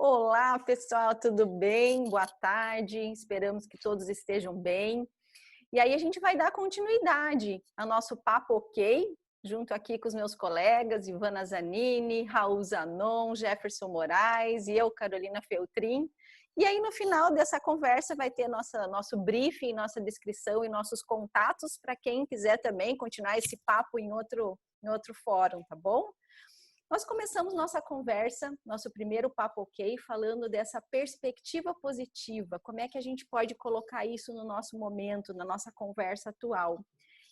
Olá, pessoal, tudo bem? Boa tarde. Esperamos que todos estejam bem. E aí a gente vai dar continuidade ao nosso papo ok, junto aqui com os meus colegas Ivana Zanini, Raul Zanon, Jefferson Moraes e eu, Carolina Feltrin. E aí no final dessa conversa vai ter nosso briefing, nossa descrição e nossos contatos para quem quiser também continuar esse papo em outro fórum, tá bom? Nós começamos nossa conversa, nosso primeiro papo ok, falando dessa perspectiva positiva, como é que a gente pode colocar isso no nosso momento, na nossa conversa atual.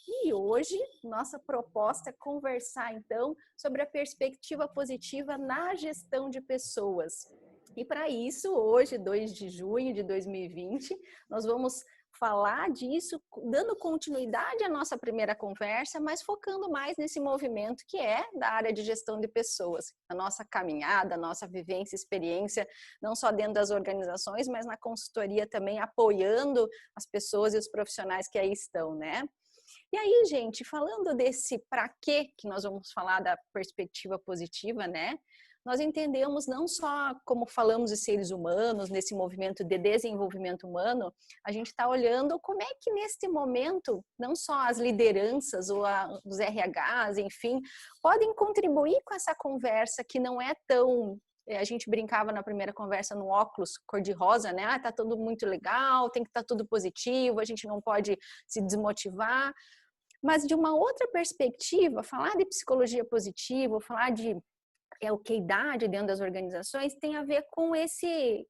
E hoje, nossa proposta é conversar, então, sobre a perspectiva positiva na gestão de pessoas. E para isso, hoje, 2 de junho de 2020, nós vamos falar disso, dando continuidade à nossa primeira conversa, mas focando mais nesse movimento que é da área de gestão de pessoas, a nossa caminhada, a nossa vivência, experiência, não só dentro das organizações, mas na consultoria também, apoiando as pessoas e os profissionais que aí estão, né? E aí, gente, falando desse para quê que nós vamos falar da perspectiva positiva, né? Nós entendemos não só como falamos de seres humanos, nesse movimento de desenvolvimento humano, a gente está olhando como é que neste momento, não só as lideranças ou os RHs, enfim, podem contribuir com essa conversa que não é tão... A gente brincava na primeira conversa no óculos cor-de-rosa, né? Ah, tá tudo muito legal, tem que estar tudo positivo, a gente não pode se desmotivar. Mas de uma outra perspectiva, falar de psicologia positiva, falar de oquidade dentro das organizações tem a ver com esse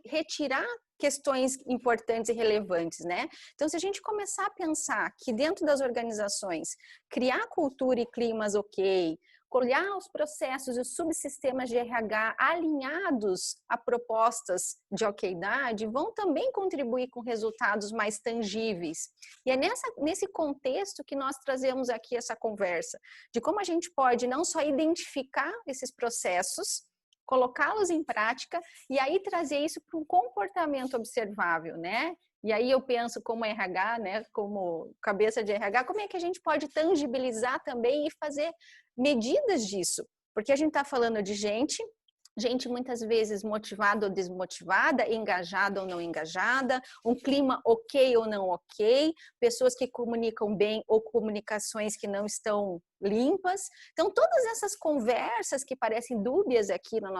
retirar questões importantes e relevantes, né? Então, se a gente começar a pensar que dentro das organizações, criar cultura e climas ok, olhar os processos e os subsistemas de RH alinhados a propostas de oquidade, vão também contribuir com resultados mais tangíveis. E é nesse contexto que nós trazemos aqui essa conversa, de como a gente pode não só identificar esses processos, colocá-los em prática e aí trazer isso para um comportamento observável, né? E aí eu penso como RH, né, como cabeça de RH, como é que a gente pode tangibilizar também e fazer medidas disso? Porque a gente está falando de gente muitas vezes motivada ou desmotivada, engajada ou não engajada, um clima ok ou não ok, pessoas que comunicam bem ou comunicações que não estão limpas. Então, todas essas conversas que parecem dúbias aqui no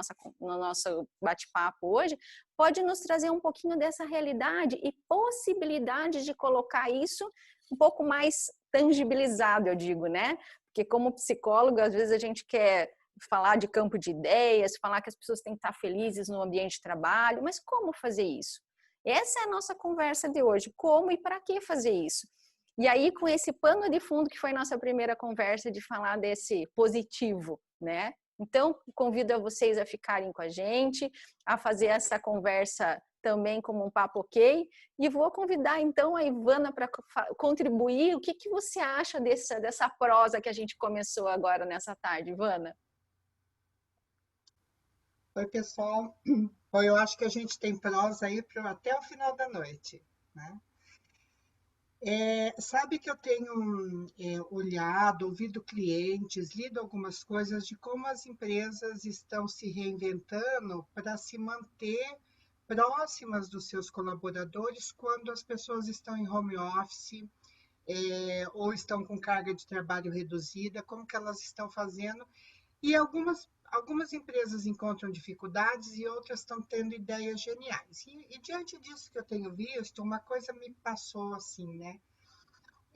nosso bate-papo hoje, pode nos trazer um pouquinho dessa realidade e possibilidade de colocar isso um pouco mais tangibilizado, eu digo, né? Porque como psicólogo, às vezes a gente quer falar de campo de ideias, falar que as pessoas têm que estar felizes no ambiente de trabalho, mas como fazer isso? Essa é a nossa conversa de hoje, como e para que fazer isso? E aí, com esse pano de fundo que foi nossa primeira conversa de falar desse positivo, né? Então, convido a vocês a ficarem com a gente, a fazer essa conversa também como um papo ok, e vou convidar então a Ivana para contribuir. O que você acha dessa prosa que a gente começou agora nessa tarde, Ivana? Oi, pessoal. Bom, eu acho que a gente tem prosa aí até o final da noite, né? Sabe que eu tenho olhado, ouvido clientes, lido algumas coisas de como as empresas estão se reinventando para se manter próximas dos seus colaboradores quando as pessoas estão em home office, ou estão com carga de trabalho reduzida, como que elas estão fazendo. E algumas empresas encontram dificuldades e outras estão tendo ideias geniais. E diante disso que eu tenho visto, uma coisa me passou assim, né?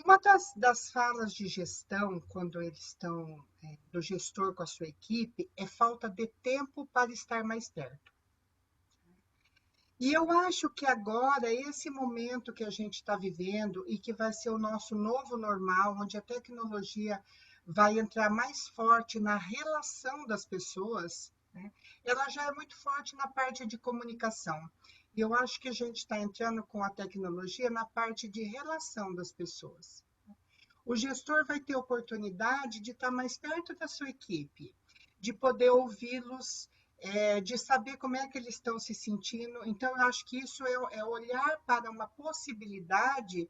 Uma das falas de gestão, quando eles estão, do gestor com a sua equipe, é falta de tempo para estar mais perto. E eu acho que agora, esse momento que a gente está vivendo e que vai ser o nosso novo normal, onde a tecnologia vai entrar mais forte na relação das pessoas, né? Ela já é muito forte na parte de comunicação. E eu acho que a gente está entrando com a tecnologia na parte de relação das pessoas. O gestor vai ter oportunidade de estar mais perto da sua equipe, de poder ouvi-los, de saber como é que eles estão se sentindo. Então, eu acho que isso é olhar para uma possibilidade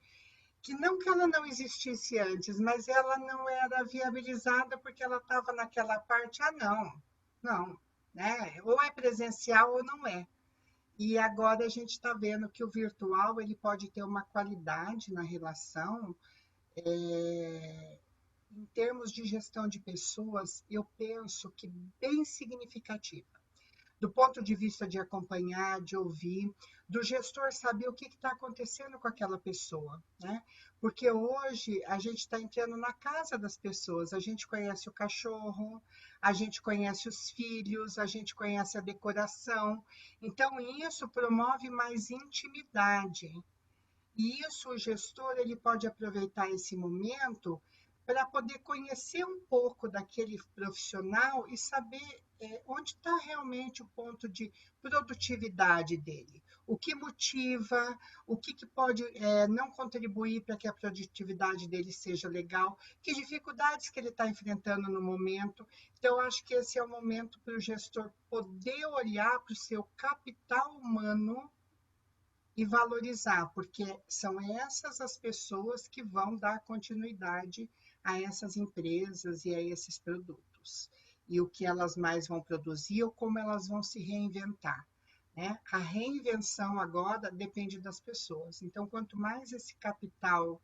que ela não existisse antes, mas ela não era viabilizada porque ela estava naquela parte, não, né? Ou é presencial ou não é. E agora a gente está vendo que o virtual ele pode ter uma qualidade na relação, é, em termos de gestão de pessoas, eu penso que bem significativa. Do ponto de vista de acompanhar, de ouvir, do gestor saber o que está acontecendo com aquela pessoa, né? Porque hoje a gente está entrando na casa das pessoas, a gente conhece o cachorro, a gente conhece os filhos, a gente conhece a decoração, então isso promove mais intimidade. E isso o gestor ele pode aproveitar esse momento para poder conhecer um pouco daquele profissional e saber onde está realmente o ponto de produtividade dele, o que motiva, o que pode não contribuir para que a produtividade dele seja legal, que dificuldades que ele está enfrentando no momento. Então, acho que esse é o momento para o gestor poder olhar para o seu capital humano e valorizar, porque são essas as pessoas que vão dar continuidade a essas empresas e a esses produtos. E o que elas mais vão produzir ou como elas vão se reinventar. Né? A reinvenção agora depende das pessoas. Então, quanto mais esse capital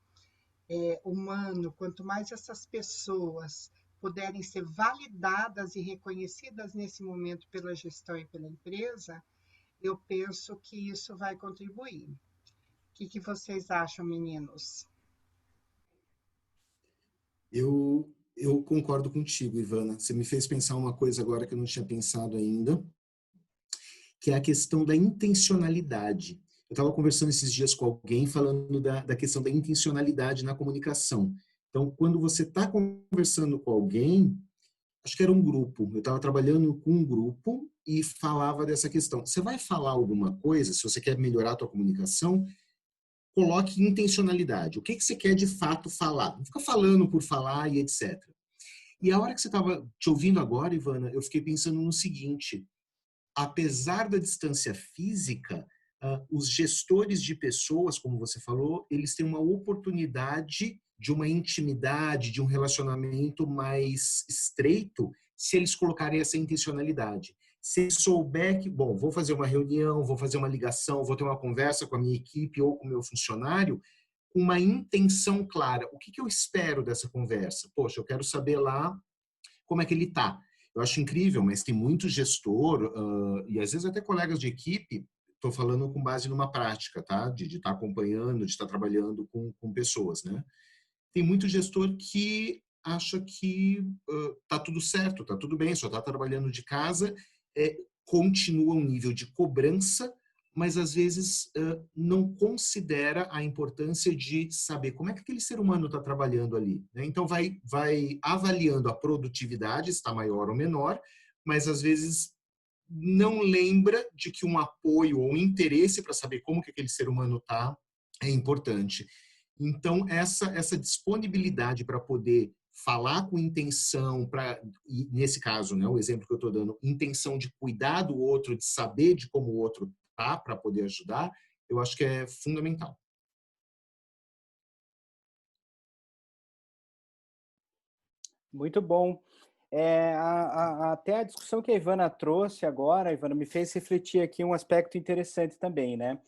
humano, quanto mais essas pessoas puderem ser validadas e reconhecidas nesse momento pela gestão e pela empresa, eu penso que isso vai contribuir. O que vocês acham, meninos? Eu concordo contigo, Ivana. Você me fez pensar uma coisa agora que eu não tinha pensado ainda, que é a questão da intencionalidade. Eu estava conversando esses dias com alguém falando da questão da intencionalidade na comunicação. Então, quando você está conversando com alguém, acho que era um grupo, eu estava trabalhando com um grupo e falava dessa questão. Você vai falar alguma coisa, se você quer melhorar a tua comunicação, coloque intencionalidade. O que você quer de fato falar? Não fica falando por falar e etc. E a hora que você estava te ouvindo agora, Ivana, eu fiquei pensando no seguinte: apesar da distância física, os gestores de pessoas, como você falou, eles têm uma oportunidade de uma intimidade, de um relacionamento mais estreito, se eles colocarem essa intencionalidade. Se souber que, bom, vou fazer uma reunião, vou fazer uma ligação, vou ter uma conversa com a minha equipe ou com o meu funcionário, com uma intenção clara. O que eu espero dessa conversa? Poxa, eu quero saber lá como é que ele está. Eu acho incrível, mas tem muito gestor, e às vezes até colegas de equipe, estou falando com base numa prática, tá? De estar acompanhando, de estar trabalhando com pessoas, né? Tem muito gestor que acha que tá tudo certo, tá tudo bem, só está trabalhando de casa, continua um nível de cobrança, mas às vezes não considera a importância de saber como é que aquele ser humano está trabalhando ali. Né? Então vai avaliando a produtividade, se está maior ou menor, mas às vezes não lembra de que um apoio ou um interesse para saber como que aquele ser humano está é importante. Então essa disponibilidade para poder falar com intenção, nesse caso, né, o exemplo que eu estou dando, intenção de cuidar do outro, de saber de como o outro tá, para poder ajudar, eu acho que é fundamental. Muito bom. Até a discussão que a Ivana trouxe agora, a Ivana me fez refletir aqui um aspecto interessante também, né?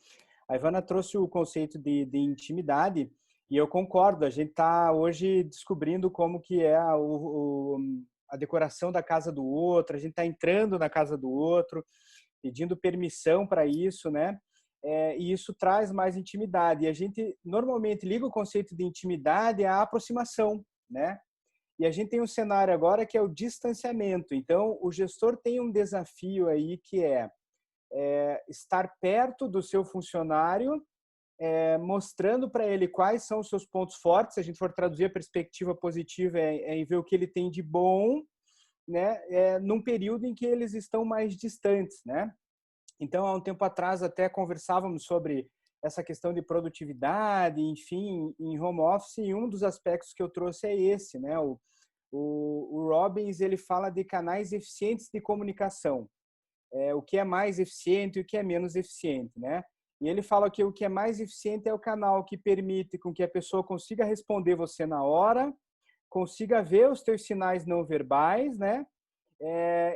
A Ivana trouxe o conceito de intimidade e eu concordo, a gente está hoje descobrindo como que é a decoração da casa do outro, a gente está entrando na casa do outro, pedindo permissão para isso, né? E isso traz mais intimidade. E a gente normalmente liga o conceito de intimidade à aproximação, né? E a gente tem um cenário agora que é o distanciamento. Então, o gestor tem um desafio aí que é estar perto do seu funcionário, mostrando para ele quais são os seus pontos fortes. Se a gente for traduzir a perspectiva positiva, em ver o que ele tem de bom, né? Num período em que eles estão mais distantes, né? Então, há um tempo atrás, até conversávamos sobre essa questão de produtividade, enfim, em home office, e um dos aspectos que eu trouxe é esse, né? O Robbins, ele fala de canais eficientes de comunicação, o que é mais eficiente e o que é menos eficiente, né? E ele fala que o que é mais eficiente é o canal que permite com que a pessoa consiga responder você na hora, consiga ver os teus sinais não verbais, né?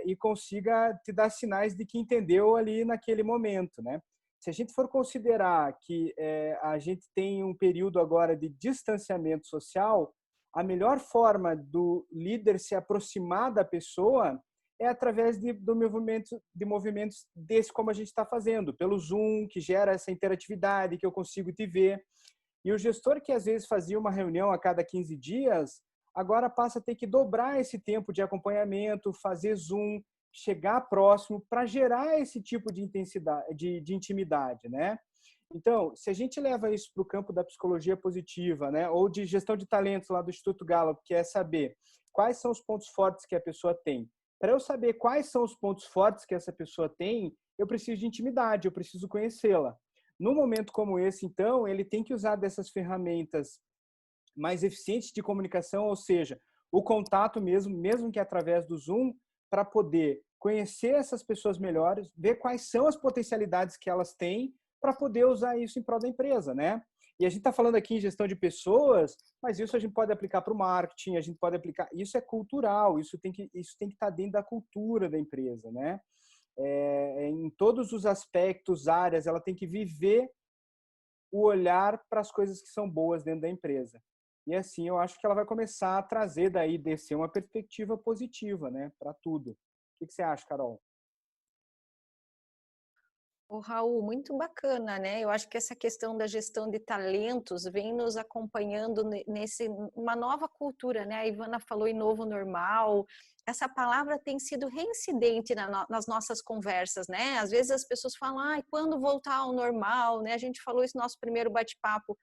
e consiga te dar sinais de que entendeu ali naquele momento, né? Se a gente for considerar que a gente tem um período agora de distanciamento social, a melhor forma do líder se aproximar da pessoa é através de movimentos desse como a gente está fazendo, pelo Zoom, que gera essa interatividade, que eu consigo te ver. E o gestor que às vezes fazia uma reunião a cada 15 dias, agora passa a ter que dobrar esse tempo de acompanhamento, fazer Zoom, chegar próximo para gerar esse tipo de intensidade, de intimidade, né? Então, se a gente leva isso para o campo da psicologia positiva, né, ou de gestão de talentos lá do Instituto Gallup, que é saber quais são os pontos fortes que a pessoa tem. Para eu saber quais são os pontos fortes que essa pessoa tem, eu preciso de intimidade, eu preciso conhecê-la. Num momento como esse, então, ele tem que usar dessas ferramentas mais eficientes de comunicação, ou seja, o contato mesmo que através do Zoom, para poder conhecer essas pessoas melhores, ver quais são as potencialidades que elas têm, para poder usar isso em prol da empresa, né? E a gente está falando aqui em gestão de pessoas, mas isso a gente pode aplicar para o marketing, a gente pode aplicar... Isso é cultural, isso tem que estar dentro da cultura da empresa, né? Em todos os aspectos, áreas, ela tem que viver o olhar para as coisas que são boas dentro da empresa. E assim, eu acho que ela vai começar a trazer daí, descer uma perspectiva positiva, né? Para tudo. O que você acha, Carol? O Raul, muito bacana, né? Eu acho que essa questão da gestão de talentos vem nos acompanhando nesse uma nova cultura, né? A Ivana falou em novo normal. Essa palavra tem sido reincidente nas nossas conversas, né? Às vezes as pessoas falam, ai, quando voltar ao normal, né? A gente falou isso no nosso primeiro bate-papo.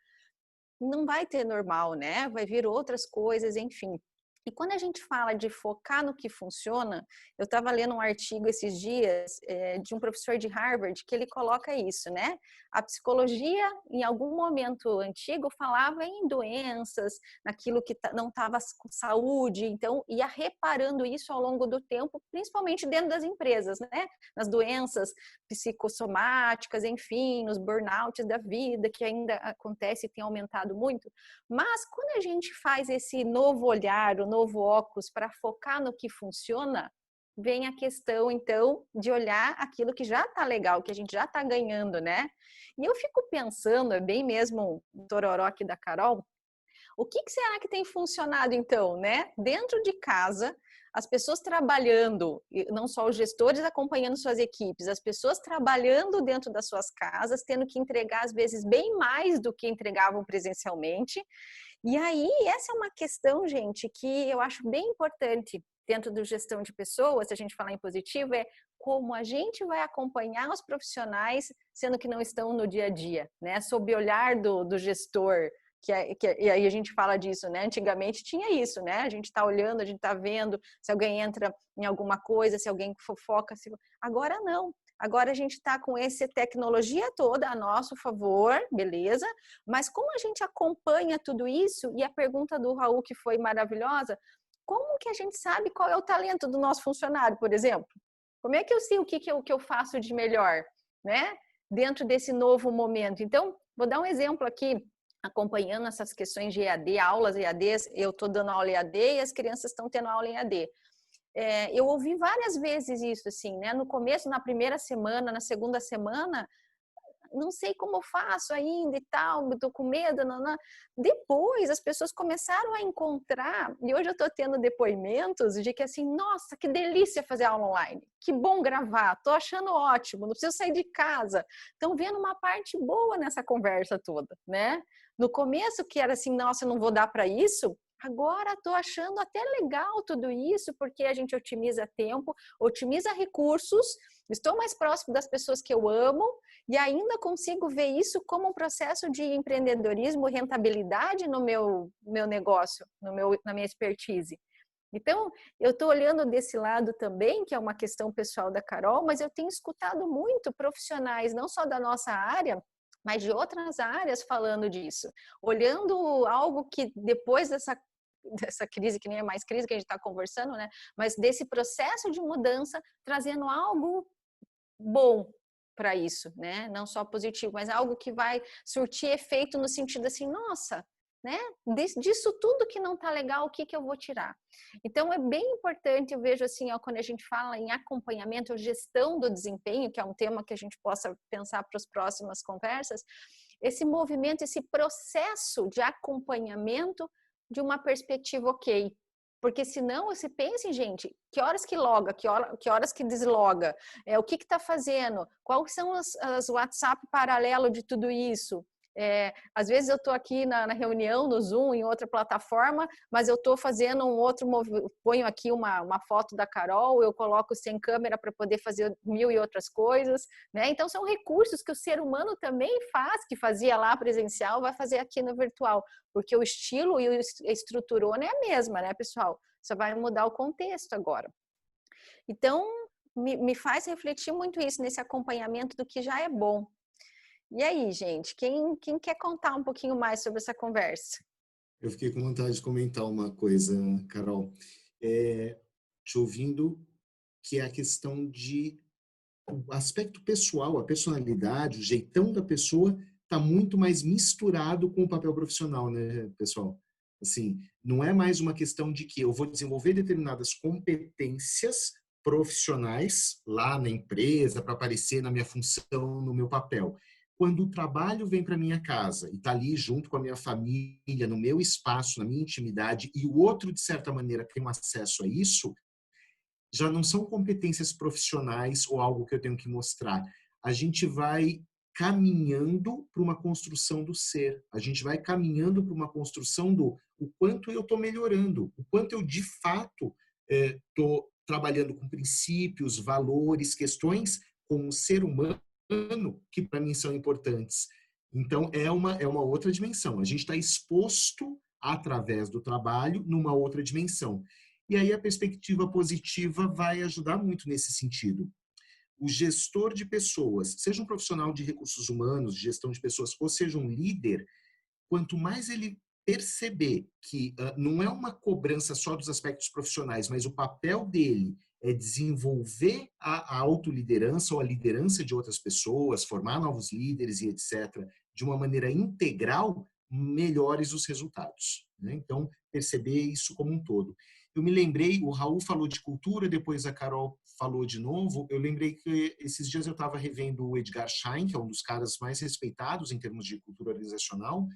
Não vai ter normal, né? Vai vir outras coisas, enfim. E quando a gente fala de focar no que funciona, eu estava lendo um artigo esses dias de um professor de Harvard que ele coloca isso, né? A psicologia, em algum momento antigo, falava em doenças, naquilo que não estava com saúde, então ia reparando isso ao longo do tempo, principalmente dentro das empresas, né? Nas doenças psicossomáticas, enfim, nos burnouts da vida, que ainda acontece e tem aumentado muito. Mas quando a gente faz esse novo olhar, o novo óculos para focar no que funciona, vem a questão, então, de olhar aquilo que já está legal, que a gente já está ganhando, né? E eu fico pensando, é bem mesmo o tororó aqui da Carol, o que será que tem funcionado, então, né? Dentro de casa, as pessoas trabalhando, não só os gestores acompanhando suas equipes, as pessoas trabalhando dentro das suas casas, tendo que entregar, às vezes, bem mais do que entregavam presencialmente. E aí, essa é uma questão, gente, que eu acho bem importante dentro do gestão de pessoas, se a gente falar em positivo, é como a gente vai acompanhar os profissionais, sendo que não estão no dia a dia, né? Sob o olhar do gestor, e aí a gente fala disso, né? Antigamente tinha isso, né? A gente está olhando, a gente está vendo se alguém entra em alguma coisa, se alguém fofoca. Agora não. Agora a gente está com essa tecnologia toda a nosso favor, beleza? Mas como a gente acompanha tudo isso, e a pergunta do Raul que foi maravilhosa, como que a gente sabe qual é o talento do nosso funcionário, por exemplo? Como é que eu sei o que eu faço de melhor, né? Dentro desse novo momento. Então, vou dar um exemplo aqui, acompanhando essas questões de EAD, aulas EADs, eu estou dando aula EAD e as crianças estão tendo aula em EAD. Eu ouvi várias vezes isso, assim, né? No começo, na primeira semana, na segunda semana, não sei como eu faço ainda e tal, estou com medo. Não. Depois, as pessoas começaram a encontrar, e hoje eu estou tendo depoimentos de que assim, nossa, que delícia fazer aula online, que bom gravar, estou achando ótimo, não preciso sair de casa. Estão vendo uma parte boa nessa conversa toda, né? No começo, que era assim, nossa, eu não vou dar para isso. Agora estou achando até legal tudo isso, porque a gente otimiza tempo, otimiza recursos, estou mais próximo das pessoas que eu amo e ainda consigo ver isso como um processo de empreendedorismo, rentabilidade no meu negócio, na minha expertise. Então, eu estou olhando desse lado também, que é uma questão pessoal da Carol, mas eu tenho escutado muito profissionais, não só da nossa área, mas de outras áreas falando disso. Olhando algo que depois dessa crise, que nem é mais crise que a gente está conversando, né? Mas desse processo de mudança, trazendo algo bom para isso, né? Não só positivo, mas algo que vai surtir efeito no sentido assim, nossa, né? Disso tudo que não está legal, o que eu vou tirar? Então, é bem importante, eu vejo assim, ó, quando a gente fala em acompanhamento ou gestão do desempenho, que é um tema que a gente possa pensar para as próximas conversas, esse movimento, esse processo de acompanhamento de uma perspectiva ok. Porque senão você pensa, gente, que horas que loga, que horas que desloga, o que está fazendo, quais são as WhatsApp paralelo de tudo isso. Às vezes eu estou aqui na reunião, no Zoom, em outra plataforma, mas eu estou fazendo um outro movimento, ponho aqui uma foto da Carol, eu coloco sem câmera para poder fazer 1000 e outras coisas, né? Então são recursos que o ser humano também faz, que fazia lá presencial, vai fazer aqui no virtual, porque o estilo e a estruturona é a mesma, né, pessoal? Só vai mudar o contexto agora. Então, me faz refletir muito isso, nesse acompanhamento do que já é bom. E aí, gente, quem quer contar um pouquinho mais sobre essa conversa? Eu fiquei com vontade de comentar uma coisa, Carol. Te ouvindo, que é a questão de o aspecto pessoal, a personalidade, o jeitão da pessoa está muito mais misturado com o papel profissional, né, pessoal? Assim, não é mais uma questão de que eu vou desenvolver determinadas competências profissionais lá na empresa para aparecer na minha função, no meu papel. Quando o trabalho vem para minha casa e está ali junto com a minha família, no meu espaço, na minha intimidade, e o outro, de certa maneira, tem um acesso a isso, já não são competências profissionais ou algo que eu tenho que mostrar. A gente vai caminhando para uma construção do ser. A gente vai caminhando para uma construção do o quanto eu estou melhorando, o quanto eu, de fato, estou trabalhando com princípios, valores, questões com o ser humano que, para mim, são importantes. Então, é uma outra dimensão. A gente está exposto, através do trabalho, numa outra dimensão. E aí a perspectiva positiva vai ajudar muito nesse sentido. O gestor de pessoas, seja um profissional de recursos humanos, de gestão de pessoas, ou seja um líder, quanto mais ele perceber que não é uma cobrança só dos aspectos profissionais, mas o papel dele é desenvolver a autoliderança ou a liderança de outras pessoas, formar novos líderes e etc., de uma maneira integral, melhores os resultados, né? Então, perceber isso como um todo. Eu me lembrei, o Raul falou de cultura, depois a Carol falou de novo, eu lembrei que esses dias eu estava revendo o Edgar Schein, que é um dos caras mais respeitados em termos de cultura organizacional,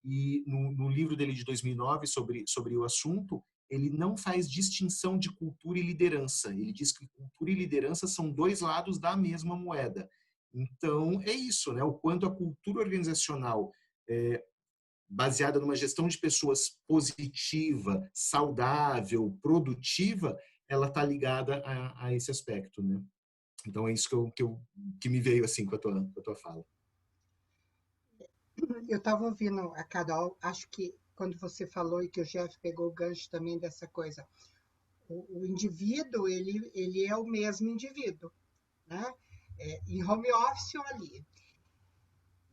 e no livro dele de 2009 sobre o assunto, ele não faz distinção de cultura e liderança. Ele diz que cultura e liderança são dois lados da mesma moeda. Então, é isso, né? O quanto a cultura organizacional baseada numa gestão de pessoas positiva, saudável, produtiva, ela está ligada a esse aspecto, né? Então, é isso que me veio assim com a tua fala. Eu estava ouvindo a Carol, acho que quando você falou e que o Jeff pegou o gancho também dessa coisa, o indivíduo, ele é o mesmo indivíduo, né? Em home office ou ali.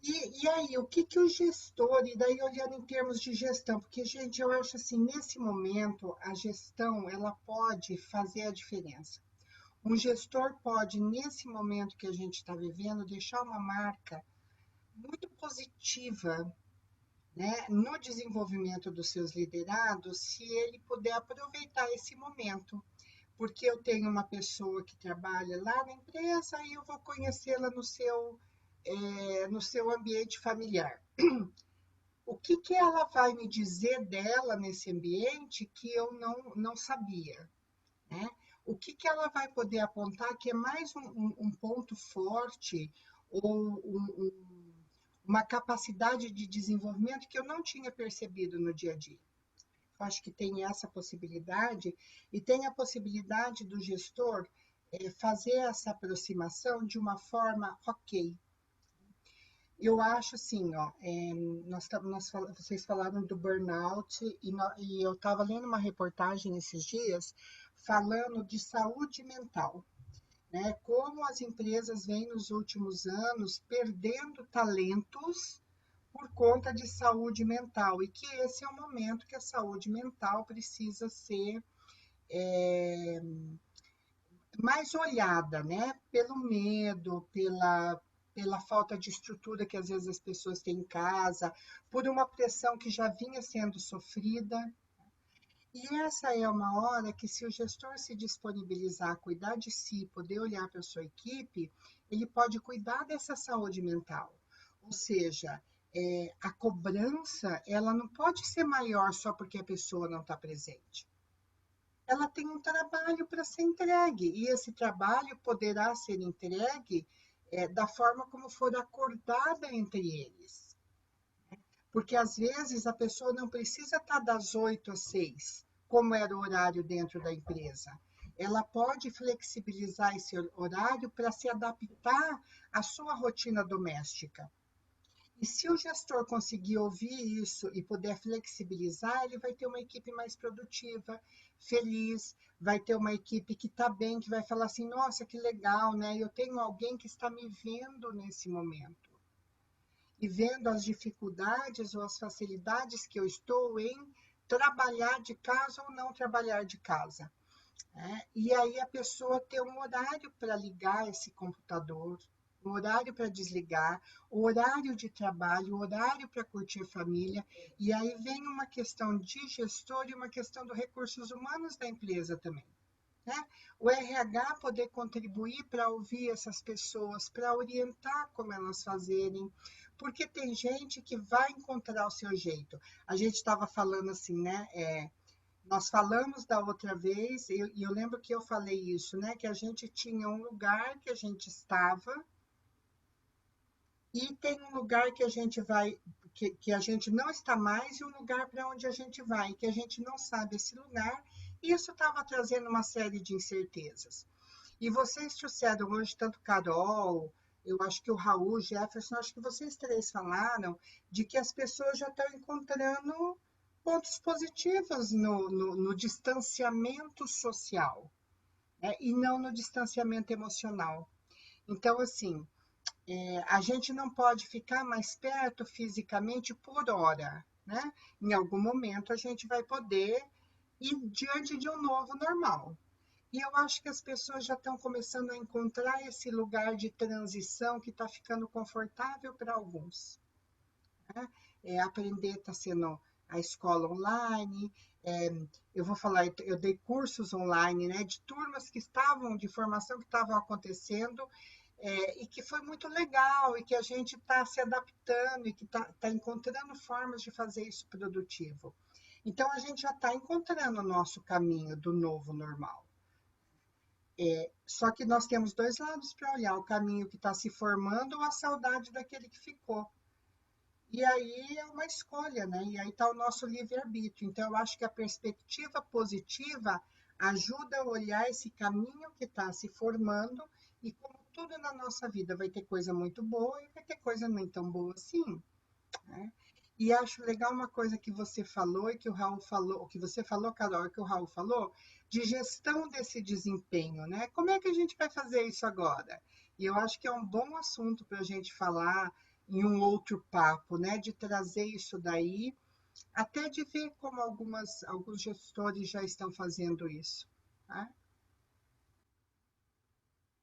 E aí, o que o gestor, e daí olhando em termos de gestão, porque, gente, eu acho assim, nesse momento, a gestão, ela pode fazer a diferença. Um gestor pode, nesse momento que a gente está vivendo, deixar uma marca muito positiva, né, no desenvolvimento dos seus liderados, se ele puder aproveitar esse momento. Porque eu tenho uma pessoa que trabalha lá na empresa e eu vou conhecê-la no seu ambiente familiar. O que ela vai me dizer dela nesse ambiente que eu não sabia, né? O que ela vai poder apontar que é mais um ponto forte ou uma capacidade de desenvolvimento que eu não tinha percebido no dia a dia. Eu acho que tem essa possibilidade e tem a possibilidade do gestor fazer essa aproximação de uma forma ok. Eu acho assim, ó, vocês falaram do burnout e eu estava lendo uma reportagem esses dias falando de saúde mental, né? Como as empresas vêm nos últimos anos perdendo talentos por conta de saúde mental e que esse é o momento que a saúde mental precisa ser mais olhada, né? Pelo medo, pela falta de estrutura que às vezes as pessoas têm em casa, por uma pressão que já vinha sendo sofrida. E essa é uma hora que, se o gestor se disponibilizar a cuidar de si, poder olhar para a sua equipe, ele pode cuidar dessa saúde mental. Ou seja, a cobrança, ela não pode ser maior só porque a pessoa não está presente. Ela tem um trabalho para ser entregue, e esse trabalho poderá ser entregue da forma como for acordada entre eles. Porque, às vezes, a pessoa não precisa estar das 8 às 6, como era o horário dentro da empresa. Ela pode flexibilizar esse horário para se adaptar à sua rotina doméstica. E se o gestor conseguir ouvir isso e puder flexibilizar, ele vai ter uma equipe mais produtiva, feliz, vai ter uma equipe que está bem, que vai falar assim, nossa, que legal, né? Eu tenho alguém que está me vendo nesse momento. E vendo as dificuldades ou as facilidades que eu estou em trabalhar de casa ou não trabalhar de casa. E aí a pessoa ter um horário para ligar esse computador, um horário para desligar, o horário de trabalho, o horário para curtir família. E aí vem uma questão de gestor e uma questão dos recursos humanos da empresa também. O RH poder contribuir para ouvir essas pessoas, para orientar como elas fazerem, porque tem gente que vai encontrar o seu jeito. A gente estava falando assim, né? Nós falamos da outra vez, e eu lembro que eu falei isso, né? Que a gente tinha um lugar que a gente estava, e tem um lugar que a gente vai, que a gente não está mais, e um lugar para onde a gente vai, que a gente não sabe esse lugar, e isso estava trazendo uma série de incertezas. E vocês trouxeram hoje, tanto Carol, eu acho que o Raul, Jefferson, acho que vocês três falaram de que as pessoas já estão encontrando pontos positivos no distanciamento social, né? E não no distanciamento emocional. Então, assim, a gente não pode ficar mais perto fisicamente por hora, né? Em algum momento a gente vai poder ir diante de um novo normal. E eu acho que as pessoas já estão começando a encontrar esse lugar de transição que está ficando confortável para alguns. Aprender está sendo a escola online, eu vou falar, eu dei cursos online, né, de turmas que estavam, de formação que estavam acontecendo, e que foi muito legal, e que a gente está se adaptando, e que está encontrando formas de fazer isso produtivo. Então, a gente já está encontrando o nosso caminho do novo normal. Só que nós temos dois lados para olhar, o caminho que está se formando ou a saudade daquele que ficou. E aí é uma escolha, né? E aí está o nosso livre-arbítrio. Então, eu acho que a perspectiva positiva ajuda a olhar esse caminho que está se formando, e como tudo na nossa vida vai ter coisa muito boa e vai ter coisa nem tão boa assim, né? E acho legal uma coisa que você falou e que o Raul falou, que você falou, Carol, e que o Raul falou, de gestão desse desempenho, né? Como é que a gente vai fazer isso agora? E eu acho que é um bom assunto para a gente falar em um outro papo, né? De trazer isso daí, até de ver como alguns gestores já estão fazendo isso, tá?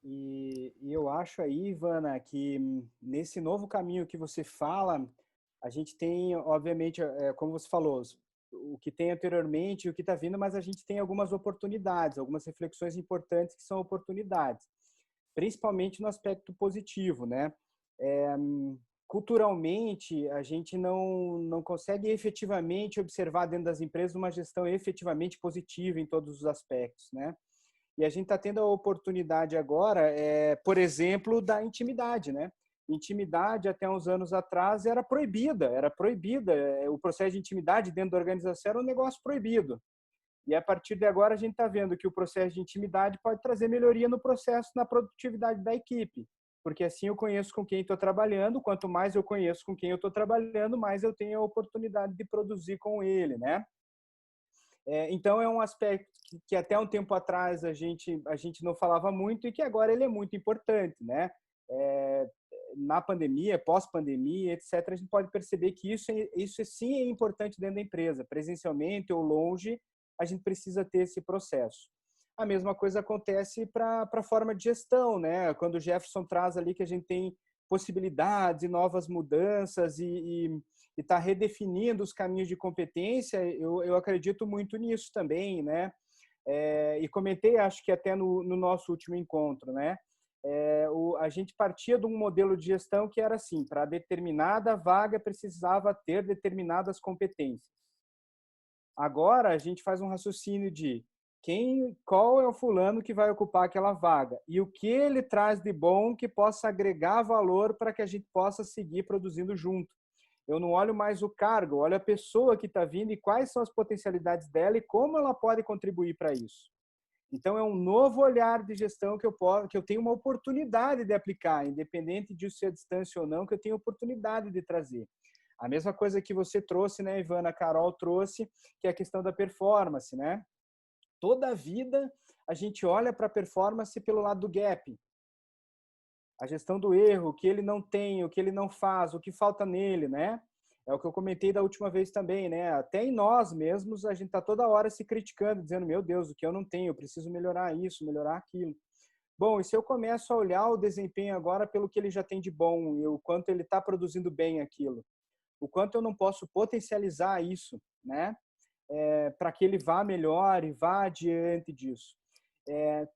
E eu acho aí, Ivana, que nesse novo caminho que você fala, a gente tem, obviamente, como você falou, o que tem anteriormente e o que está vindo, mas a gente tem algumas oportunidades, algumas reflexões importantes que são oportunidades, principalmente no aspecto positivo, né? Culturalmente, a gente não consegue efetivamente observar dentro das empresas uma gestão efetivamente positiva em todos os aspectos, né? E a gente está tendo a oportunidade agora, por exemplo, da intimidade, né? Intimidade, até uns anos atrás, era proibida. O processo de intimidade dentro da organização era um negócio proibido. E a partir de agora, a gente está vendo que o processo de intimidade pode trazer melhoria no processo, na produtividade da equipe. Porque assim eu conheço com quem estou trabalhando, quanto mais eu conheço com quem eu estou trabalhando, mais eu tenho a oportunidade de produzir com ele, né? Então, é um aspecto que até um tempo atrás a gente não falava muito e que agora ele é muito importante, né? Na pandemia, pós-pandemia, etc., a gente pode perceber que isso sim é importante dentro da empresa. Presencialmente ou longe, a gente precisa ter esse processo. A mesma coisa acontece para a forma de gestão, né? Quando o Jefferson traz ali que a gente tem possibilidades e novas mudanças e está redefinindo os caminhos de competência, eu acredito muito nisso também, né? E comentei, acho que até no nosso último encontro, né? A gente partia de um modelo de gestão que era assim, para determinada vaga precisava ter determinadas competências. Agora a gente faz um raciocínio de qual é o fulano que vai ocupar aquela vaga e o que ele traz de bom que possa agregar valor para que a gente possa seguir produzindo junto. Eu não olho mais o cargo, olho a pessoa que está vindo e quais são as potencialidades dela e como ela pode contribuir para isso. Então, é um novo olhar de gestão que eu tenho uma oportunidade de aplicar, independente de ser à distância ou não, que eu tenho oportunidade de trazer. A mesma coisa que você trouxe, né, Ivana, a Carol trouxe, que é a questão da performance, né? Toda a vida a gente olha para a performance pelo lado do gap. A gestão do erro, o que ele não tem, o que ele não faz, o que falta nele, né? É o que eu comentei da última vez também, né? Até em nós mesmos, a gente está toda hora se criticando, dizendo, meu Deus, o que eu não tenho, eu preciso melhorar isso, melhorar aquilo. Bom, e se eu começo a olhar o desempenho agora pelo que ele já tem de bom e o quanto ele está produzindo bem aquilo, o quanto eu não posso potencializar isso, né? Para que ele vá melhor e vá adiante disso.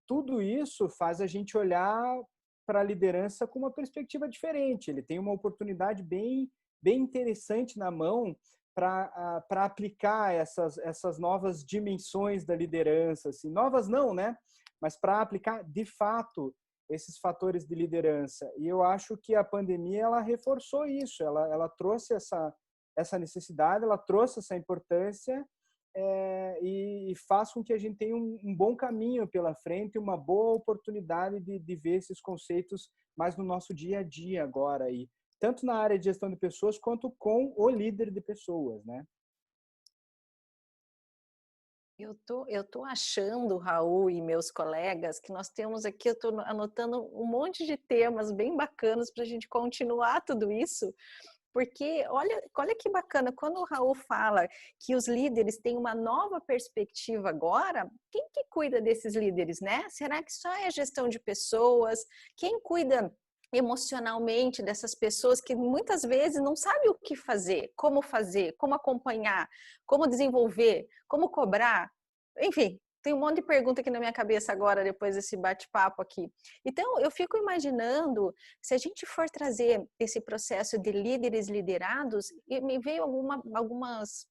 Tudo isso faz a gente olhar para a liderança com uma perspectiva diferente. Ele tem uma oportunidade bem interessante na mão para aplicar essas novas dimensões da liderança. Assim, novas não, né? Mas para aplicar, de fato, esses fatores de liderança. E eu acho que a pandemia ela reforçou isso. Ela trouxe essa necessidade, ela trouxe essa importância e faz com que a gente tenha um bom caminho pela frente, uma boa oportunidade de ver esses conceitos mais no nosso dia a dia agora aí, tanto na área de gestão de pessoas quanto com o líder de pessoas, né? Eu tô achando, Raul e meus colegas, que nós temos aqui, eu estou anotando um monte de temas bem bacanas para a gente continuar tudo isso. Porque olha que bacana, quando o Raul fala que os líderes têm uma nova perspectiva agora, quem que cuida desses líderes, né? Será que só é a gestão de pessoas? Quem cuida emocionalmente dessas pessoas que muitas vezes não sabem o que fazer, como acompanhar, como desenvolver, como cobrar? Enfim, tem um monte de pergunta aqui na minha cabeça agora, depois desse bate-papo aqui. Então, eu fico imaginando, se a gente for trazer esse processo de líderes liderados, e me veio algumas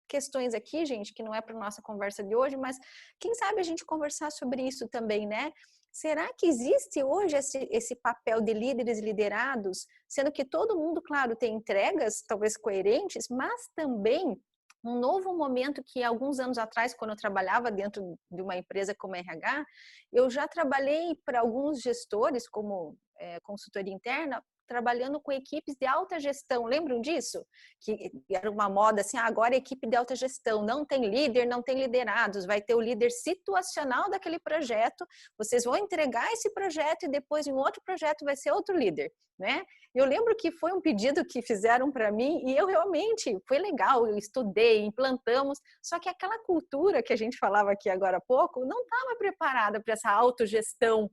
questões aqui, gente, que não é para nossa conversa de hoje, mas quem sabe a gente conversar sobre isso também, né? Será que existe hoje esse papel de líderes liderados, sendo que todo mundo, claro, tem entregas, talvez coerentes, mas também um novo momento que alguns anos atrás, quando eu trabalhava dentro de uma empresa como RH, eu já trabalhei para alguns gestores como consultoria interna, trabalhando com equipes de alta gestão. Lembram disso? Que era uma moda assim, agora é equipe de alta gestão, não tem líder, não tem liderados, vai ter o líder situacional daquele projeto, vocês vão entregar esse projeto e depois em um outro projeto vai ser outro líder, né? Eu lembro que foi um pedido que fizeram para mim e eu realmente, foi legal, eu estudei, implantamos, só que aquela cultura que a gente falava aqui agora há pouco não estava preparada para essa autogestão.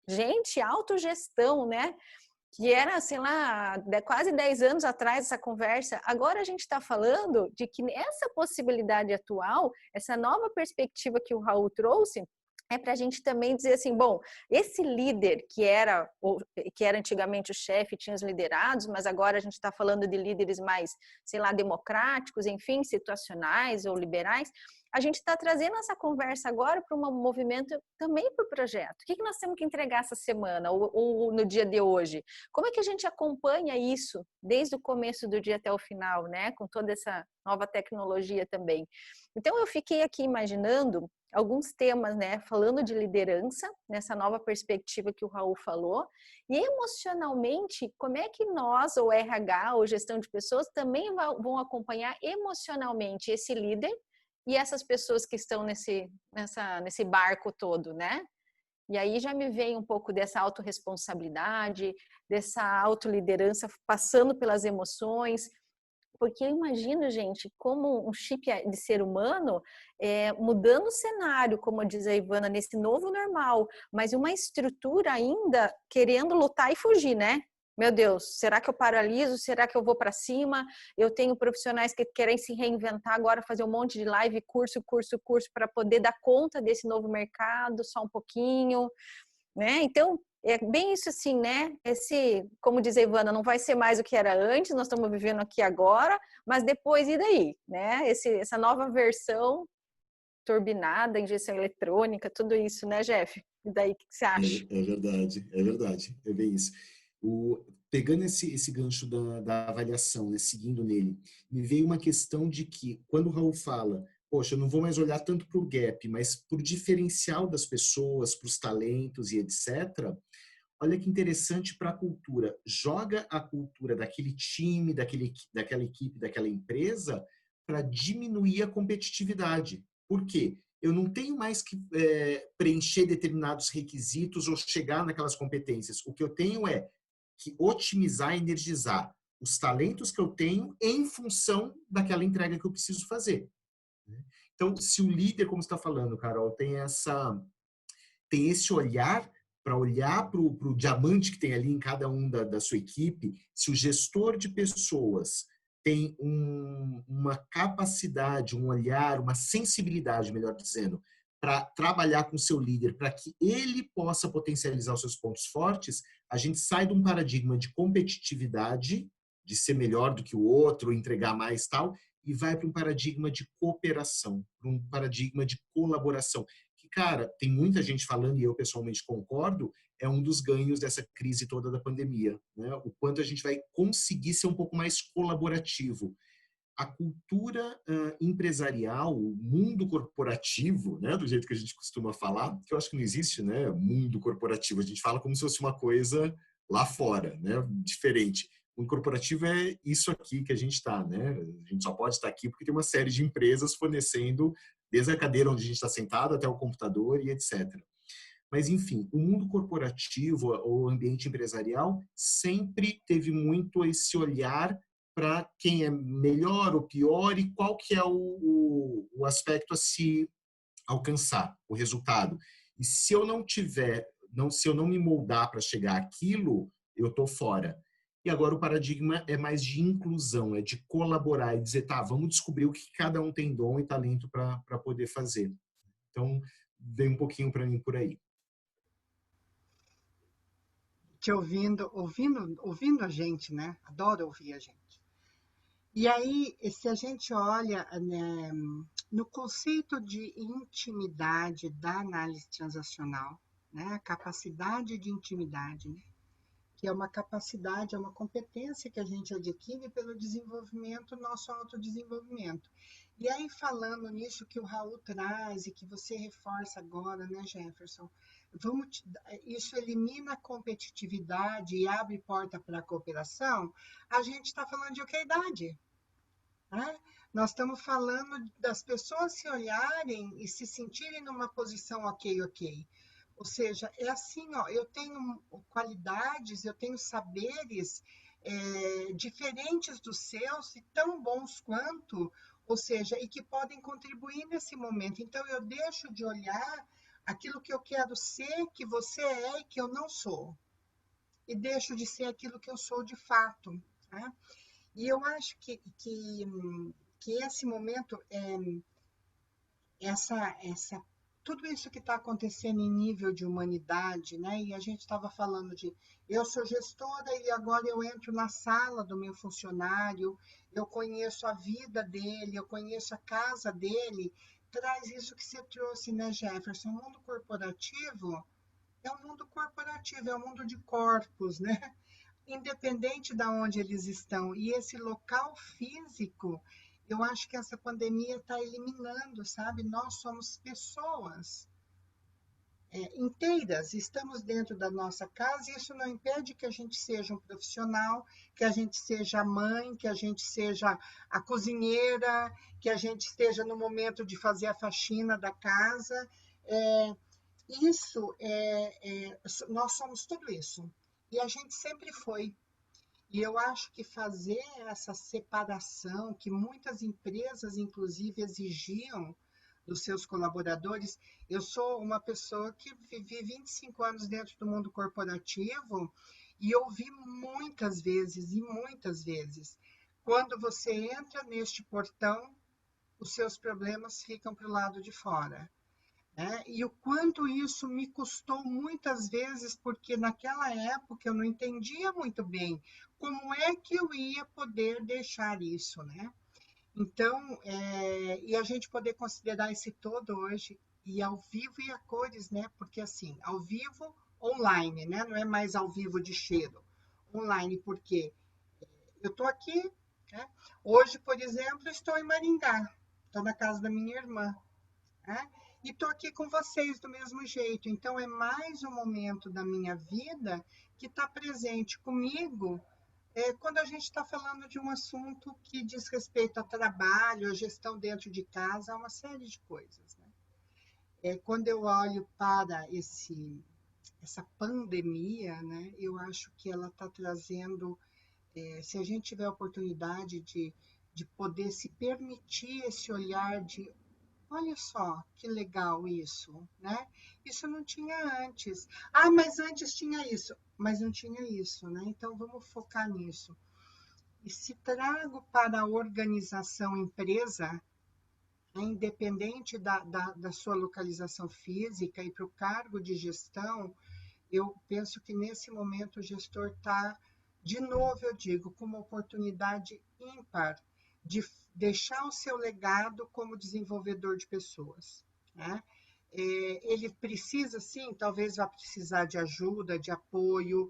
Gente, autogestão, né? Que era, sei lá, quase 10 anos atrás essa conversa. Agora a gente está falando de que essa possibilidade atual, essa nova perspectiva que o Raul trouxe, é para a gente também dizer assim, bom, esse líder que era antigamente o chefe, tinha os liderados, mas agora a gente está falando de líderes mais, sei lá, democráticos, enfim, situacionais ou liberais, a gente está trazendo essa conversa agora para um movimento também para o projeto. O que nós temos que entregar essa semana ou no dia de hoje? Como é que a gente acompanha isso desde o começo do dia até o final, né? Com toda essa nova tecnologia também. Então, eu fiquei aqui imaginando alguns temas, né? Falando de liderança, nessa nova perspectiva que o Raul falou, e emocionalmente, como é que nós, ou RH, ou gestão de pessoas, também vão acompanhar emocionalmente esse líder e essas pessoas que estão nesse barco todo, né? E aí já me vem um pouco dessa autorresponsabilidade, dessa autoliderança passando pelas emoções, porque eu imagino, gente, como um chip de ser humano, mudando o cenário, como diz a Ivana, nesse novo normal, mas uma estrutura ainda querendo lutar e fugir, né? meu Deus, será que eu paraliso? Será que eu vou para cima? Eu tenho profissionais que querem se reinventar agora, fazer um monte de live, curso para poder dar conta desse novo mercado, só um pouquinho, né? Então, é bem isso assim, né? Como diz a Ivana, não vai ser mais o que era antes, nós estamos vivendo aqui agora, mas depois e daí, né? Essa nova versão turbinada, injeção eletrônica, tudo isso, né, Jeff? E daí, o que você acha? É verdade, é bem isso. Pegando esse gancho da avaliação, né, seguindo nele, me veio uma questão de que, quando o Raul fala, poxa, eu não vou mais olhar tanto para o gap, mas para o diferencial das pessoas, para os talentos e etc., olha que interessante para a cultura. Joga a cultura daquele time, daquela equipe, daquela empresa, para diminuir a competitividade. Por quê? Eu não tenho mais que preencher determinados requisitos ou chegar naquelas competências. O que eu tenho é que otimizar, energizar os talentos que eu tenho em função daquela entrega que eu preciso fazer. Então, se o líder, como você está falando, Carol, tem esse olhar para olhar para o diamante que tem ali em cada um da sua equipe, se o gestor de pessoas tem uma capacidade, um olhar, uma sensibilidade, melhor dizendo, para trabalhar com o seu líder, para que ele possa potencializar os seus pontos fortes, a gente sai de um paradigma de competitividade, de ser melhor do que o outro, entregar mais tal, e vai para um paradigma de cooperação, para um paradigma de colaboração. Que, cara, tem muita gente falando, e eu pessoalmente concordo, é um dos ganhos dessa crise toda da pandemia, né? O quanto a gente vai conseguir ser um pouco mais colaborativo. A cultura empresarial, o mundo corporativo, né, do jeito que a gente costuma falar, que eu acho que não existe, né, mundo corporativo, a gente fala como se fosse uma coisa lá fora, né, diferente. O mundo corporativo é isso aqui que a gente está, né? A gente só pode estar aqui porque tem uma série de empresas fornecendo desde a cadeira onde a gente está sentado até o computador e etc. Mas, enfim, o mundo corporativo, o ambiente empresarial, sempre teve muito esse olhar para quem é melhor ou pior e qual que é o aspecto a se alcançar, o resultado. E se eu não tiver, se eu não me moldar para chegar àquilo, eu estou fora. E agora o paradigma é mais de inclusão, é de colaborar e dizer, tá, vamos descobrir o que cada um tem dom e talento para poder fazer. Então, vem um pouquinho para mim por aí. Te ouvindo a gente, né? Adoro ouvir a gente. E aí, se a gente olha, né, no conceito de intimidade da análise transacional, né, a capacidade de intimidade, né, que é uma capacidade, é uma competência que a gente adquire pelo desenvolvimento, nosso autodesenvolvimento. E aí, falando nisso que o Raul traz e que você reforça agora, né, Jefferson, isso elimina a competitividade e abre porta para a cooperação, a gente está falando de o que é idade, né? Nós estamos falando das pessoas se olharem e se sentirem numa posição ok. Ou seja, é assim, ó, eu tenho qualidades, eu tenho saberes diferentes dos seus e tão bons quanto, ou seja, e que podem contribuir nesse momento. Então, eu deixo de olhar aquilo que eu quero ser, que você é e que eu não sou. E deixo de ser aquilo que eu sou de fato, tá? E eu acho que esse momento, tudo isso que está acontecendo em nível de humanidade, né? E a gente estava falando de eu sou gestora e agora eu entro na sala do meu funcionário, eu conheço a vida dele, eu conheço a casa dele, traz isso que você trouxe, né, Jefferson? O mundo corporativo é um mundo de corpos, né? Independente de onde eles estão. E esse local físico, eu acho que essa pandemia está eliminando, sabe? Nós somos pessoas inteiras, estamos dentro da nossa casa e isso não impede que a gente seja um profissional, que a gente seja a mãe, que a gente seja a cozinheira, que a gente esteja no momento de fazer a faxina da casa. Nós somos tudo isso. E a gente sempre foi. E eu acho que fazer essa separação que muitas empresas, inclusive, exigiam dos seus colaboradores. Eu sou uma pessoa que vivi 25 anos dentro do mundo corporativo E eu vi muitas vezes, e muitas vezes, quando você entra neste portão, os seus problemas ficam para o lado de fora. Né? E o quanto isso me custou muitas vezes, porque naquela época eu não entendia muito bem como é que eu ia poder deixar isso, né? Então, e a gente poder considerar esse todo hoje, e ao vivo e a cores, né? Porque assim, ao vivo, online, né? Não é mais ao vivo de cheiro. Online, porque eu estou aqui, né? Hoje, por exemplo, estou em Maringá, estou na casa da minha irmã, né? E estou aqui com vocês do mesmo jeito. Então, é mais um momento da minha vida que está presente comigo quando a gente está falando de um assunto que diz respeito a trabalho, a gestão dentro de casa, uma série de coisas. Né? Quando eu olho para essa pandemia, né, eu acho que ela está trazendo, se a gente tiver a oportunidade de poder se permitir esse olhar de olha só que legal isso, né? Isso não tinha antes. Ah, mas antes tinha isso. Mas não tinha isso, né? Então vamos focar nisso. E se trago para a organização empresa, né, independente da sua localização física e para o cargo de gestão, eu penso que nesse momento o gestor está, de novo eu digo, com uma oportunidade ímpar de deixar o seu legado como desenvolvedor de pessoas. Né? Ele precisa, sim, talvez vá precisar de ajuda, de apoio,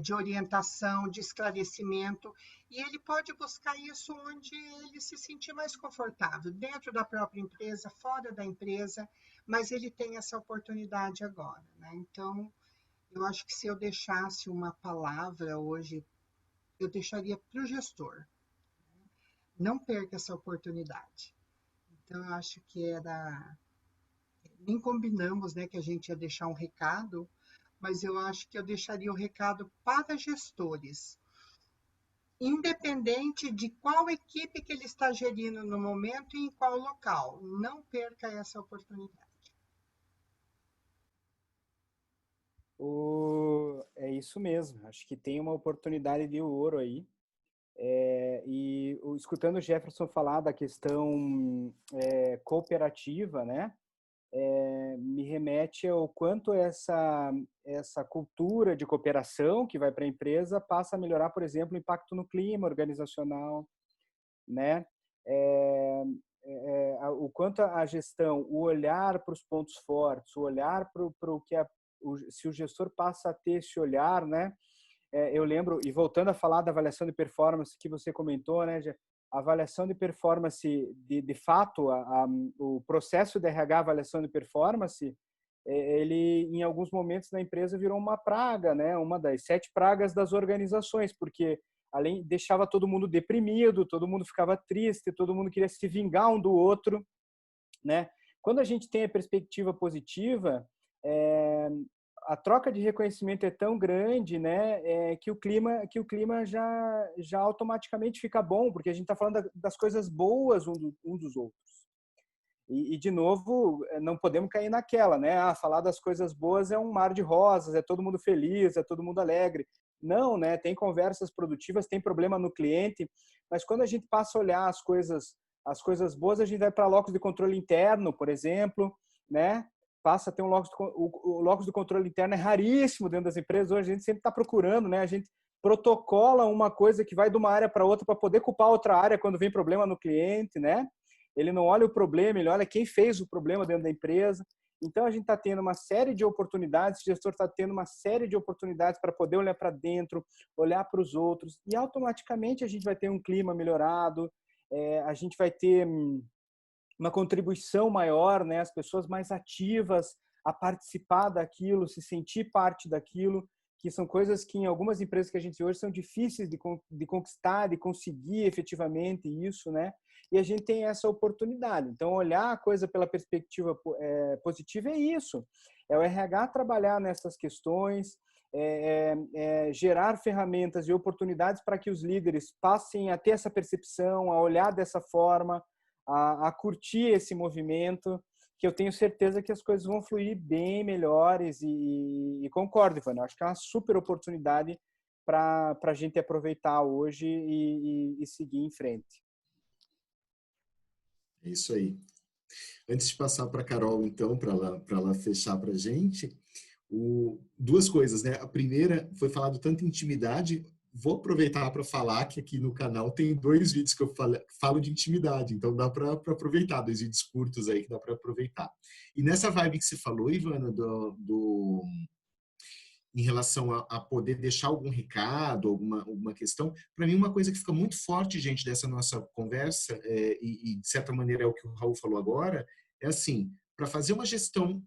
de orientação, de esclarecimento, e ele pode buscar isso onde ele se sentir mais confortável, dentro da própria empresa, fora da empresa, mas ele tem essa oportunidade agora. Né? Então, eu acho que se eu deixasse uma palavra hoje, eu deixaria para o gestor. Não perca essa oportunidade. Então, eu acho que era. Nem combinamos, né, que a gente ia deixar um recado, mas eu acho que eu deixaria o recado para gestores, independente de qual equipe que ele está gerindo no momento e em qual local. Não perca essa oportunidade. É isso mesmo. Acho que tem uma oportunidade de ouro aí. Escutando o Jefferson falar da questão cooperativa, né? Me remete ao quanto essa cultura de cooperação que vai para a empresa passa a melhorar, por exemplo, o impacto no clima organizacional, né? O quanto a gestão, o olhar para os pontos fortes, o olhar para o que se o gestor passa a ter esse olhar, né? Eu lembro, e voltando a falar da avaliação de performance que você comentou, né, a avaliação de performance, de fato, o processo de RH, avaliação de performance, ele, em alguns momentos na empresa, virou uma praga, né, uma das 7 pragas das organizações, porque além deixava todo mundo deprimido, todo mundo ficava triste, todo mundo queria se vingar um do outro, né? Quando a gente tem a perspectiva positiva, a troca de reconhecimento é tão grande, né, que o clima já automaticamente fica bom, porque a gente está falando das coisas boas um dos outros. E, de novo, não podemos cair naquela, né? Falar das coisas boas é um mar de rosas, é todo mundo feliz, é todo mundo alegre. Não, né? Tem conversas produtivas, tem problema no cliente, mas quando a gente passa a olhar as coisas boas, a gente vai para locus de controle interno, por exemplo, né? Passa a ter o locus de controle interno é raríssimo dentro das empresas. Hoje a gente sempre está procurando, né? A gente protocola uma coisa que vai de uma área para outra para poder culpar outra área quando vem problema no cliente, né? Ele não olha o problema, ele olha quem fez o problema dentro da empresa. Então, a gente está tendo uma série de oportunidades, o gestor está tendo uma série de oportunidades para poder olhar para dentro, olhar para os outros, e automaticamente a gente vai ter um clima melhorado, a gente vai ter uma contribuição maior, né? As pessoas mais ativas a participar daquilo, se sentir parte daquilo, que são coisas que em algumas empresas que a gente vê hoje são difíceis de conquistar, de conseguir efetivamente isso, né? E a gente tem essa oportunidade. Então, olhar a coisa pela perspectiva positiva é isso. É o RH trabalhar nessas questões, gerar ferramentas e oportunidades para que os líderes passem a ter essa percepção, a olhar dessa forma, a curtir esse movimento, que eu tenho certeza que as coisas vão fluir bem melhores e concordo, Ivana, acho que é uma super oportunidade para a gente aproveitar hoje e seguir em frente. É isso aí. Antes de passar para a Carol, então, para ela fechar para a gente, duas coisas, né? A primeira foi falado tanto intimidade. Vou aproveitar para falar que aqui no canal tem 2 vídeos que eu falo de intimidade, então dá para aproveitar, 2 vídeos curtos aí que dá para aproveitar. E nessa vibe que você falou, Ivana, em relação a poder deixar algum recado, alguma questão, para mim uma coisa que fica muito forte, gente, dessa nossa conversa, e de certa maneira é o que o Raul falou agora, é assim, para fazer uma gestão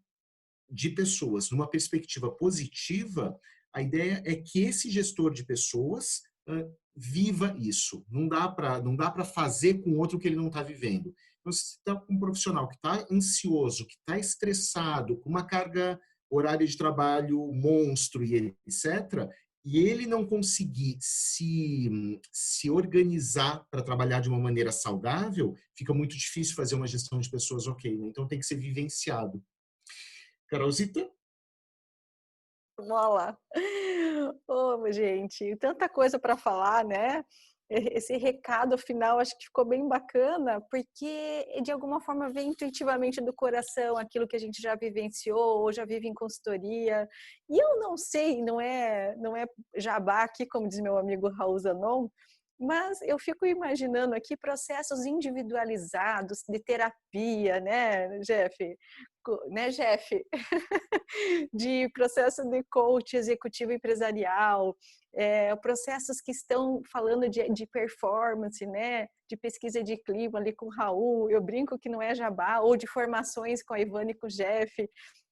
de pessoas numa perspectiva positiva, a ideia é que esse gestor de pessoas viva isso. Não dá para fazer com outro que ele não está vivendo. Então, se você está com um profissional que está ansioso, que está estressado, com uma carga horária de trabalho monstro e etc., e ele não conseguir se organizar para trabalhar de uma maneira saudável, fica muito difícil fazer uma gestão de pessoas ok, né? Então tem que ser vivenciado. Carolzita? Vamos lá. Ô, gente, tanta coisa para falar, né? Esse recado final acho que ficou bem bacana, porque de alguma forma vem intuitivamente do coração aquilo que a gente já vivenciou ou já vive em consultoria. E eu não sei, não é jabá aqui, como diz meu amigo Raul Zanon, mas eu fico imaginando aqui processos individualizados de terapia, né, Jeff? Né, Jeff? De processo de coach executivo empresarial, processos que estão falando de performance, né? De pesquisa de clima ali com o Raul, eu brinco que não é jabá, ou de formações com a Ivana e com o Jeff,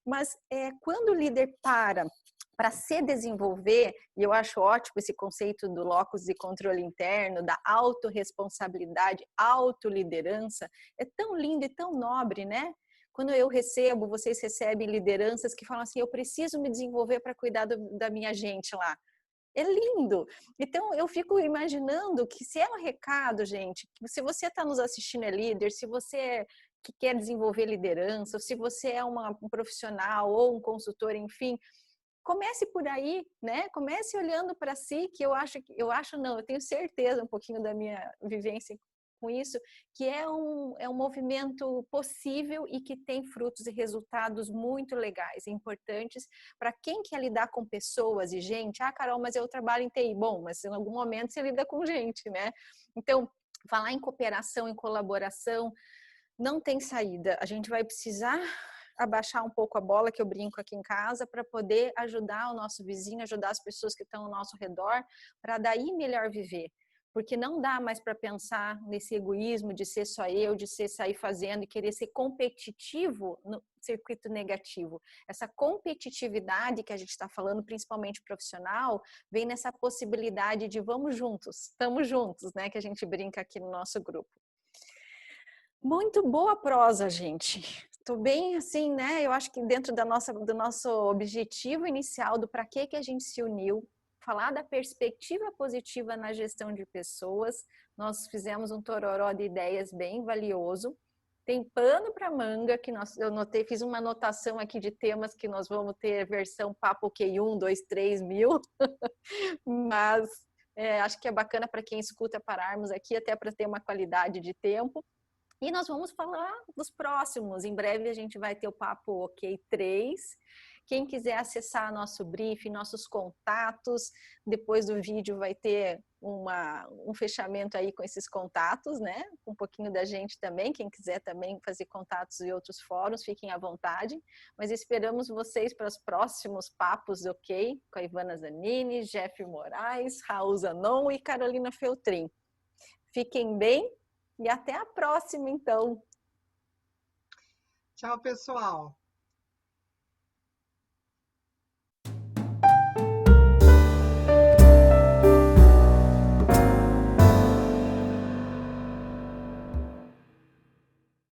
mas quando o líder para se desenvolver, e eu acho ótimo esse conceito do locus de controle interno, da autorresponsabilidade, autoliderança, é tão lindo e tão nobre, né? Quando eu recebo, vocês recebem lideranças que falam assim, eu preciso me desenvolver para cuidar da minha gente lá. É lindo. Então, eu fico imaginando que se é um recado, gente, que se você está nos assistindo é líder, se você que quer desenvolver liderança, ou se você é um profissional ou um consultor, enfim, comece por aí, né? Comece olhando para si, que eu tenho certeza, um pouquinho da minha vivência com isso, que é um movimento possível e que tem frutos e resultados muito legais e importantes para quem quer lidar com pessoas e gente. Ah, Carol, mas eu trabalho em TI. Bom, mas em algum momento você lida com gente, né? Então, falar em cooperação, em colaboração, não tem saída. A gente vai precisar abaixar um pouco a bola, que eu brinco aqui em casa, para poder ajudar o nosso vizinho, ajudar as pessoas que estão ao nosso redor, para daí melhor viver. Porque não dá mais para pensar nesse egoísmo de ser só eu, de sair fazendo e querer ser competitivo no circuito negativo. Essa competitividade que a gente está falando, principalmente profissional, vem nessa possibilidade de vamos juntos, estamos juntos, né? Que a gente brinca aqui no nosso grupo. Muito boa prosa, gente. Estou bem assim, né? Eu acho que dentro do nosso objetivo inicial do para que a gente se uniu, falar da perspectiva positiva na gestão de pessoas, nós fizemos um tororó de ideias bem valioso. Tem pano para manga, que eu fiz uma anotação aqui de temas que nós vamos ter versão papo Q1, 2, 3 mil, mas acho que é bacana para quem escuta pararmos aqui, até para ter uma qualidade de tempo. E nós vamos falar dos próximos. Em breve a gente vai ter o Papo OK 3. Quem quiser acessar nosso briefing, nossos contatos, depois do vídeo vai ter um fechamento aí com esses contatos, né? Um pouquinho da gente também. Quem quiser também fazer contatos em outros fóruns, fiquem à vontade. Mas esperamos vocês para os próximos Papos OK, com a Ivana Zanini, Jeff Moraes, Raul Zanon e Carolina Feltrin. Fiquem bem. E até a próxima, então. Tchau, pessoal.